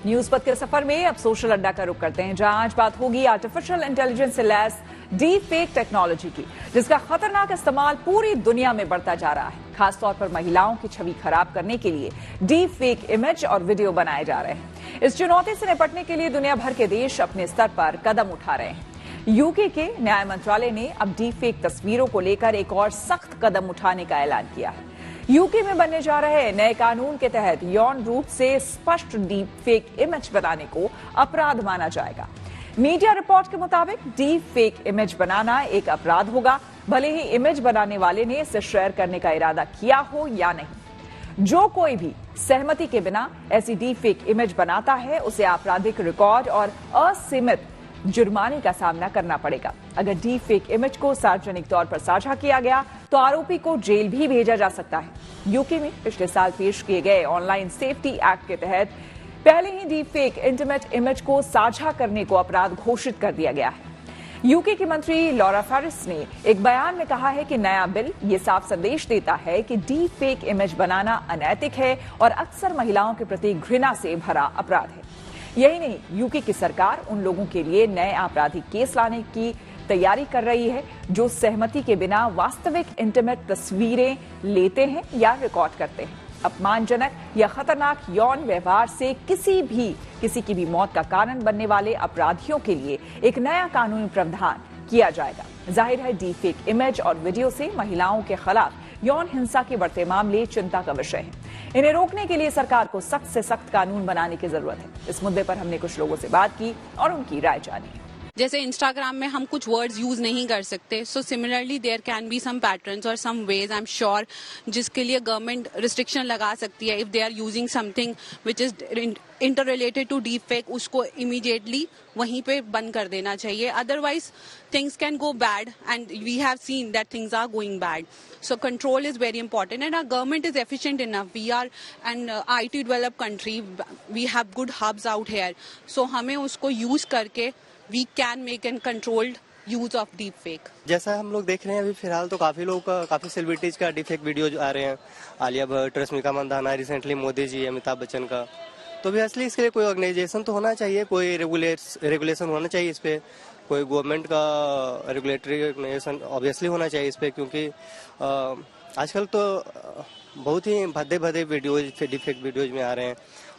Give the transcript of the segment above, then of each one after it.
News पथ के सफर में अब सोशल अड्डा का रुख करते हैं, जहां आज बात होगी आर्टिफिशियल इंटेलिजेंस से लैस डीप फेक टेक्नोलॉजी की, जिसका खतरनाक इस्तेमाल पूरी दुनिया में बढ़ता जा रहा है। खासतौर पर महिलाओं की छवि खराब करने के लिए डीप फेक इमेज और वीडियो बनाए जा रहे हैं। इस चुनौती से निपटने के लिए दुनिया भर के देश अपने स्तर पर कदम उठा रहे हैं। यूके के न्याय मंत्रालय ने अब डीप फेक तस्वीरों को लेकर एक और सख्त कदम उठाने का ऐलान किया है। यूके में बनने जा रहे नए कानून के तहत यौन रूप से स्पष्ट डीप फेक इमेज बनाने को अपराध माना जाएगा। मीडिया रिपोर्ट के मुताबिक डीप फेक इमेज बनाना एक अपराध होगा, भले ही इमेज बनाने वाले ने इसे शेयर करने का इरादा किया हो या नहीं। जो कोई भी सहमति के बिना ऐसी डीप फेक इमेज बनाता है, उसे आपराधिक रिकॉर्ड और असीमित जुर्माने का सामना करना पड़ेगा। अगर डीप फेक इमेज को सार्वजनिक तौर पर साझा किया गया तो आरोपी को जेल भी भेजा जा सकता है। यूके में पिछले साल पेश किए गए ऑनलाइन सेफ्टी एक्ट के तहत पहले ही डीप फेक इंटीमेट इमेज को साझा करने को अपराध घोषित कर दिया गया है। यूके की मंत्री लॉरा फेरिस ने एक बयान में कहा है कि नया बिल ये साफ संदेश देता है कि डीप फेक इमेज बनाना अनैतिक है और अक्सर महिलाओं के प्रति घृणा से भरा अपराध है। यही नहीं, यूके की सरकार उन लोगों के लिए नए आपराधिक केस लाने की तैयारी कर रही है जो सहमति के बिना वास्तविक इंटीमेट तस्वीरें लेते हैं या रिकॉर्ड करते हैं। अपमानजनक या खतरनाक यौन व्यवहार से किसी की भी मौत का कारण बनने वाले अपराधियों के लिए एक नया कानूनी प्रावधान किया जाएगा। जाहिर है, डीप फेक इमेज और वीडियो से महिलाओं के खिलाफ यौन हिंसा के बढ़ते मामले चिंता का विषय है। इन्हें रोकने के लिए सरकार को सख्त से सख्त कानून बनाने की जरूरत है। इस मुद्दे पर हमने कुछ लोगों से बात की और उनकी राय जानी। जैसे इंस्टाग्राम में हम कुछ वर्ड्स यूज नहीं कर सकते, so similarly there can be some patterns और some ways I am sure जिसके लिए गवर्नमेंट रिस्ट्रिक्शन लगा सकती है। If they are using something which is inter related to deep fake, उसको इमीडिएटली वहीं पे बंद कर देना चाहिए। Otherwise things can go bad and we have seen that things are going bad. So control is very important and our government is efficient enough. We are an IT developed country. We have good hubs out here. So हमें उसको use करके we can make a controlled use of deep fake. जैसा हम लोग देख रहे हैं अभी फिलहाल तो काफी सेलिब्रिटीज का डीप फेक वीडियो आ रहे हैं। आलिया भट्ट, रश्मिका मंदाना, रिसेंटली मोदी जी, अमिताभ बच्चन का। तो ऑब्वियसली इसके लिए कोई ऑर्गेनाइजेशन तो होना चाहिए, कोई रेगुलेशन होना चाहिए इस पे, कोई गवर्नमेंट का रेगुलेटरी ऑर्गेनाइजेशन ऑब्वियसली होना चाहिए इस पे, क्योंकि आजकल तो बहुत ही भद्दे वीडियोज डिफेक्ट वीडियोज में आ रहे हैं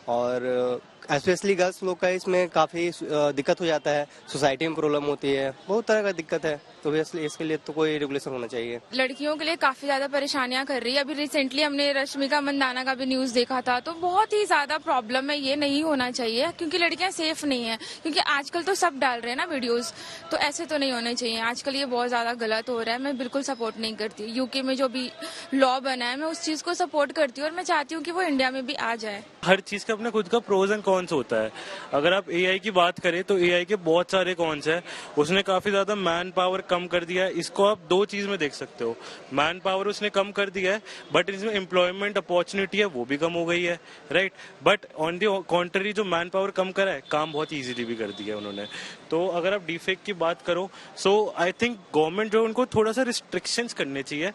और स्पेशली गर्ल्स लोग का इसमें काफी दिक्कत हो जाता है, सोसाइटी में प्रॉब्लम होती है, बहुत तरह का दिक्कत है। तो ऑब्वियसली इसके लिए तो कोई रेगुलेशन होना चाहिए। लड़कियों के लिए काफी ज्यादा परेशानियां कर रही है। अभी रिसेंटली हमने रश्मिका मंदाना का भी न्यूज देखा था, तो बहुत ही ज्यादा प्रॉब्लम है। ये नहीं होना चाहिए क्योंकि लड़कियां सेफ नहीं है, क्योंकि आजकल तो सब डाल रहे हैं ना वीडियोस, तो ऐसे तो नहीं होने चाहिए। आजकल ये बहुत ज्यादा गलत हो रहा है, मैं बिल्कुल सपोर्ट नहीं करती। यूके में जो भी लॉ बना है मैं उस चीज को सपोर्ट करती हूँ और मैं चाहती हूँ कि वो इंडिया में भी आ जाए। हर चीज का अपने खुद का प्रोज एंड कॉन्स होता है। अगर आप एआई की बात करें तो एआई के बहुत सारे कॉन्स है। उसने काफी ज्यादा मैन पावर कम कर दिया है। इसको आप दो चीज में देख सकते हो, मैन पावर उसने कम कर दिया है बट इसमें एम्प्लॉयमेंट अपॉर्चुनिटी है वो भी कम हो गई है, right. But on the contrary जो मैन पावर कम करा है, काम बहुत इजीली भी कर दिया है उन्होंने। तो अगर आप डीफेक की बात करो, सो आई थिंक गवर्नमेंट जो उनको थोड़ा सा रिस्ट्रिक्शंस करने चाहिए।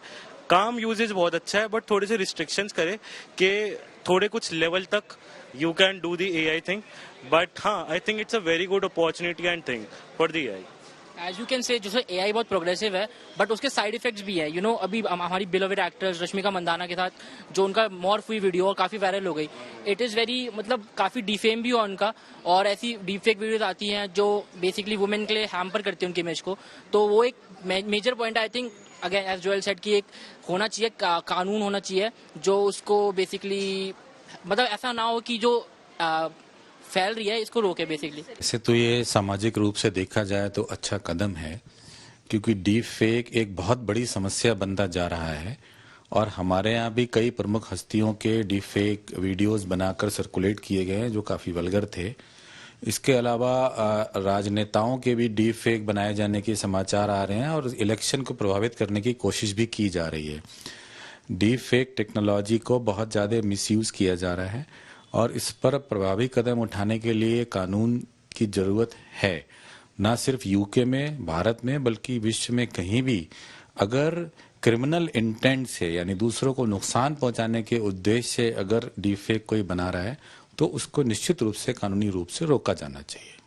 काम यूजेज बहुत अच्छा है बट थोड़े से रिस्ट्रिक्शंस करे कि थोड़े कुछ लेवल तक you can do the AI thing, but हाँ I think it's a very good opportunity and thing for the AI. As you can say जो एआई बहुत प्रोग्रेसिव है बट उसके साइड इफेक्ट्स भी है। यू नो अभी हमारी बिलोवेड एक्ट्रेस रश्मिका मंदाना के साथ जो उनका मॉर्फ हुई वीडियो और काफी वायरल हो गई, इट इज वेरी मतलब काफी डिफेम भी हुआ उनका, और ऐसी डीपफेक वीडियोस आती हैं जो बेसिकली वुमेन के लिए हैम्पर करती है उनकी इमेज को। तो वो एक major point I think again as Joel said कि एक होना चाहिए कानून होना चाहिए जो उसको बेसिकली मतलब ऐसा ना हो कि जो फैल रही है इसको रोके बेसिकली। ऐसे तो ये सामाजिक रूप से देखा जाए तो अच्छा कदम है, क्योंकि डीप फेक एक बहुत बड़ी समस्या बनता जा रहा है और हमारे यहाँ भी कई प्रमुख हस्तियों के डीप फेक वीडियोस बनाकर सर्कुलेट किए गए हैं जो काफी वल्गर थे। इसके अलावा राजनेताओं के भी डीप फेक बनाए जाने के समाचार आ रहे हैं और इलेक्शन को प्रभावित करने की कोशिश भी की जा रही है। डीप फेक टेक्नोलॉजी को बहुत ज्यादा मिसयूज किया जा रहा है और इस पर प्रभावी कदम उठाने के लिए कानून की जरूरत है, न सिर्फ यूके में, भारत में, बल्कि विश्व में कहीं भी। अगर क्रिमिनल इंटेंट से यानी दूसरों को नुकसान पहुंचाने के उद्देश्य से अगर डीप फेक कोई बना रहा है तो उसको निश्चित रूप से कानूनी रूप से रोका जाना चाहिए।